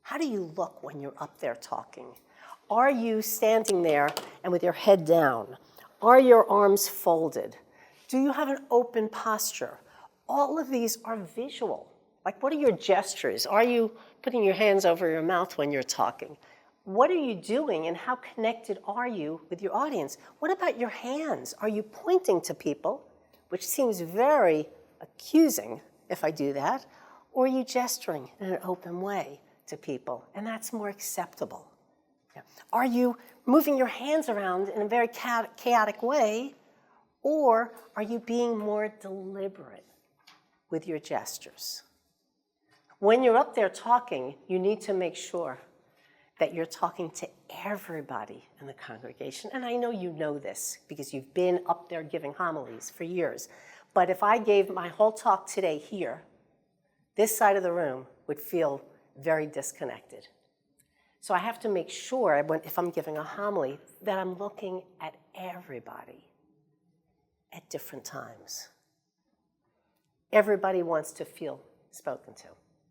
How do you look when you're up there talking? Are you standing there and with your head down? Are your arms folded? Do you have an open posture? All of these are visual. Like, what are your gestures? Are you putting your hands over your mouth when you're talking? What are you doing and how connected are you with your audience? What about your hands? Are you pointing to people, which seems very accusing if I do that, or are you gesturing in an open way to people? And that's more acceptable. Are you moving your hands around in a very chaotic way, or are you being more deliberate with your gestures? When you're up there talking, you need to make sure that you're talking to everybody in the congregation. And I know you know this because you've been up there giving homilies for years. But if I gave my whole talk today here, this side of the room would feel very disconnected. So I have to make sure, if I'm giving a homily, that I'm looking at everybody at different times. Everybody wants to feel spoken to.